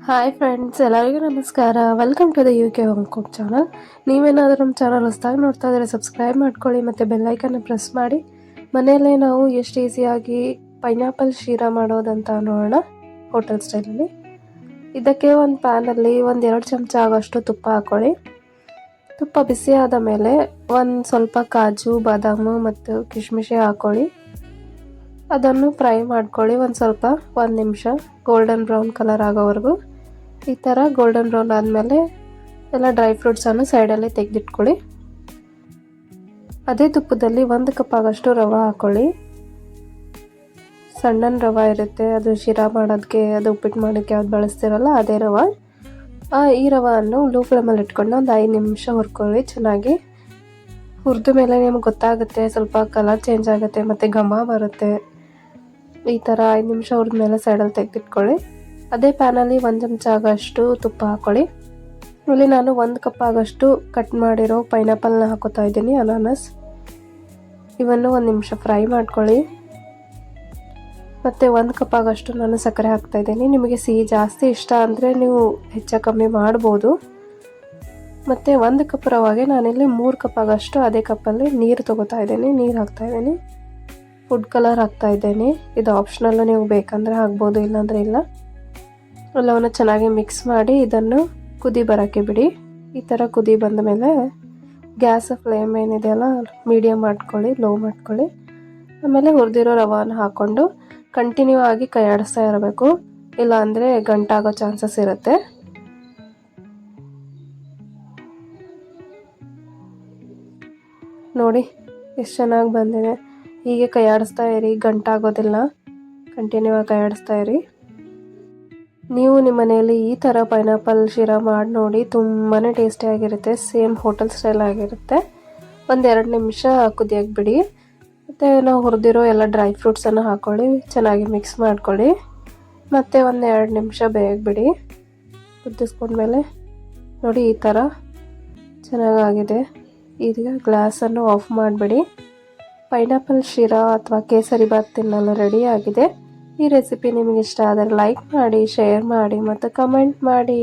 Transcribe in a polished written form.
Hi friends, ಎಲ್ಲರಿಗೂ ನಮಸ್ಕಾರ. Welcome to the UK home cook channel. ನೀವೇನಾದರೂ ನಮ್ಮ ಚಾನಲ್ ಹೊಸದಾಗಿ ನೋಡ್ತಾ ಇದ್ದರೆ ಸಬ್ಸ್ಕ್ರೈಬ್ ಮಾಡ್ಕೊಳ್ಳಿ ಮತ್ತು ಬೆಲ್ಲೈಕನ್ನ ಪ್ರೆಸ್ ಮಾಡಿ. ಮನೆಯಲ್ಲೇ ನಾವು ಎಷ್ಟು ಈಸಿಯಾಗಿ ಪೈನಾಪಲ್ ಶೀರಾ ಮಾಡೋದಂತ ನೋಡೋಣ ಹೋಟೆಲ್ ಸ್ಟೈಲಲ್ಲಿ. ಇದಕ್ಕೆ ಒಂದು ಪ್ಯಾನಲ್ಲಿ 1-2 ಚಮಚ ಆಗೋಷ್ಟು ತುಪ್ಪ ಹಾಕ್ಕೊಳ್ಳಿ. ತುಪ್ಪ ಬಿಸಿ ಆದ ಮೇಲೆ ಒಂದು ಸ್ವಲ್ಪ ಕಾಜು, ಬಾದಾಮು ಮತ್ತು ಕಿಶ್ಮಿಶಿ ಹಾಕ್ಕೊಳ್ಳಿ. ಅದನ್ನು ಫ್ರೈ ಮಾಡ್ಕೊಳ್ಳಿ ಒಂದು ನಿಮಿಷ ಗೋಲ್ಡನ್ ಬ್ರೌನ್ ಕಲರ್ ಆಗೋವರೆಗೂ. ಈ ಥರ ಗೋಲ್ಡನ್ ಬ್ರೌನ್ ಆದಮೇಲೆ ಎಲ್ಲ ಡ್ರೈ ಫ್ರೂಟ್ಸನ್ನು ಸೈಡಲ್ಲಿ ತೆಗೆದಿಟ್ಕೊಳ್ಳಿ. ಅದೇ ತುಪ್ಪದಲ್ಲಿ 1 ಕಪ್ ಆಗೋಷ್ಟು ರವೆ ಹಾಕ್ಕೊಳ್ಳಿ. ಸಣ್ಣ ರವೆ ಇರುತ್ತೆ, ಅದು ಶಿರಾ ಮಾಡೋದಕ್ಕೆ, ಅದು ಉಪ್ಪಿಟ್ಟು ಮಾಡೋಕ್ಕೆ ಯಾವ್ದು ಬಳಸ್ತಿರಲ್ಲ ಅದೇ ರವೆ. ಈ ರವೆಯನ್ನು ಲೋ ಫ್ಲೇಮಲ್ಲಿ ಇಟ್ಕೊಂಡು ಒಂದು 5 ನಿಮಿಷ ಹುರ್ಕೊಳ್ಳಿ. ಚೆನ್ನಾಗಿ ಹುರಿದ ಮೇಲೆ ನಿಮ್ಗೆ ಗೊತ್ತಾಗುತ್ತೆ, ಸ್ವಲ್ಪ ಕಲರ್ ಚೇಂಜ್ ಆಗುತ್ತೆ ಮತ್ತು ಘಮ ಬರುತ್ತೆ. ಈ ಥರ 5 ನಿಮಿಷ ಹುರಿದ ಮೇಲೆ ಸೈಡಲ್ಲಿ ತೆಗೆದಿಟ್ಕೊಳ್ಳಿ. ಅದೇ ಪ್ಯಾನಲ್ಲಿ 1 ಚಮಚ ಆಗೋಷ್ಟು ತುಪ್ಪ ಹಾಕ್ಕೊಳ್ಳಿ. ಇಲ್ಲಿ ನಾನು 1 ಕಪ್ ಆಗೋಷ್ಟು ಕಟ್ ಮಾಡಿರೋ ಪೈನಾಪಲ್ನ ಹಾಕೋತಾ ಇದ್ದೀನಿ, ಅನಾನಸ್. ಇವನ್ನು 1 ನಿಮಿಷ ಫ್ರೈ ಮಾಡ್ಕೊಳ್ಳಿ. ಮತ್ತು 1 ಕಪ್ ಆಗೋಷ್ಟು ನಾನು ಸಕ್ಕರೆ ಹಾಕ್ತಾ ಇದ್ದೀನಿ. ನಿಮಗೆ ಸಿಹಿ ಜಾಸ್ತಿ ಇಷ್ಟ ಅಂದರೆ ನೀವು ಹೆಚ್ಚು ಕಮ್ಮಿ ಮಾಡ್ಬೋದು. ಮತ್ತು 1 ಕಪ್ ರವೆಗೆ ನಾನಿಲ್ಲಿ 3 ಕಪ್ ಆಗೋಷ್ಟು ಅದೇ ಕಪ್ಪಲ್ಲಿ ನೀರು ತೊಗೋತಾ ಇದ್ದೀನಿ, ನೀರು ಹಾಕ್ತಾಯಿದ್ದೀನಿ. ಫುಡ್ ಕಲರ್ ಹಾಕ್ತಾ ಇದ್ದೇನೆ, ಇದು ಆಪ್ಷನಲ್ಲು, ನೀವು ಬೇಕಂದರೆ ಹಾಕ್ಬೋದು, ಇಲ್ಲಾಂದರೆ ಇಲ್ಲ. ಎಲ್ಲವನ್ನು ಚೆನ್ನಾಗಿ ಮಿಕ್ಸ್ ಮಾಡಿ ಇದನ್ನು ಕುದಿ ಬರೋಕ್ಕೆ ಬಿಡಿ. ಈ ಥರ ಕುದಿ ಬಂದ ಮೇಲೆ ಗ್ಯಾಸ್ ಫ್ಲೇಮ್ ಏನಿದೆಯಲ್ಲ ಮೀಡಿಯಮ್ ಮಾಡ್ಕೊಳ್ಳಿ, ಲೋ ಮಾಡ್ಕೊಳ್ಳಿ. ಆಮೇಲೆ ಹುರಿದಿರೋ ರವಾನ ಹಾಕ್ಕೊಂಡು ಕಂಟಿನ್ಯೂ ಆಗಿ ಕೈ ಆಡಿಸ್ತಾ ಇರಬೇಕು, ಇಲ್ಲಾಂದರೆ ಗಂಟಾಗೋ ಚಾನ್ಸಸ್ ಇರುತ್ತೆ. ನೋಡಿ ಎಷ್ಟು ಚೆನ್ನಾಗಿ ಬಂದಿದೆ. ಹೀಗೆ ಕೈ ಆಡಿಸ್ತಾ ಇರಿ, ಗಂಟಾಗೋದಿಲ್ಲ. ಕಂಟಿನ್ಯೂ ಆಗಿ ಕೈ ಆಡಿಸ್ತಾ ಇರಿ. ನೀವು ನಿಮ್ಮ ಮನೆಯಲ್ಲಿ ಈ ಥರ ಪೈನಾಪಲ್ ಶೀರಾ ಮಾಡಿ ನೋಡಿ, ತುಂಬಾ ಟೇಸ್ಟಿಯಾಗಿರುತ್ತೆ. ಸೇಮ್ ಹೋಟೆಲ್ ಸ್ಟೈಲ್ ಆಗಿರುತ್ತೆ. 1-2 ನಿಮಿಷ ಕುದಿಯೋಕ್ಕೆ ಬಿಡಿ. ಮತ್ತು ನಾವು ಹುರಿದಿರೋ ಎಲ್ಲ ಡ್ರೈ ಫ್ರೂಟ್ಸನ್ನು ಹಾಕ್ಕೊಳ್ಳಿ, ಚೆನ್ನಾಗಿ ಮಿಕ್ಸ್ ಮಾಡ್ಕೊಳ್ಳಿ. ಮತ್ತು 1-2 ನಿಮಿಷ ಬೇಯಕ್ಕೆ ಬಿಡಿ. ಕುದಿಸ್ಕೊಂಡ್ಮೇಲೆ ನೋಡಿ ಈ ಥರ ಚೆನ್ನಾಗಾಗಿದೆ. ಈಗ ಗ್ಲಾಸನ್ನು ಆಫ್ ಮಾಡಿಬಿಡಿ. ಪೈನಾಪಲ್ ಶೀರಾ ಅಥವಾ ಕೇಸರಿ ಬಾತ್ ತಿನ್ನಲು ರೆಡಿ ಆಗಿದೆ. ಈ ರೆಸಿಪಿ ನಿಮಗೆ ಇಷ್ಟ ಆದರೆ ಲೈಕ್ ಮಾಡಿ, ಶೇರ್ ಮಾಡಿ ಮತ್ತು ಕಮೆಂಟ್ ಮಾಡಿ.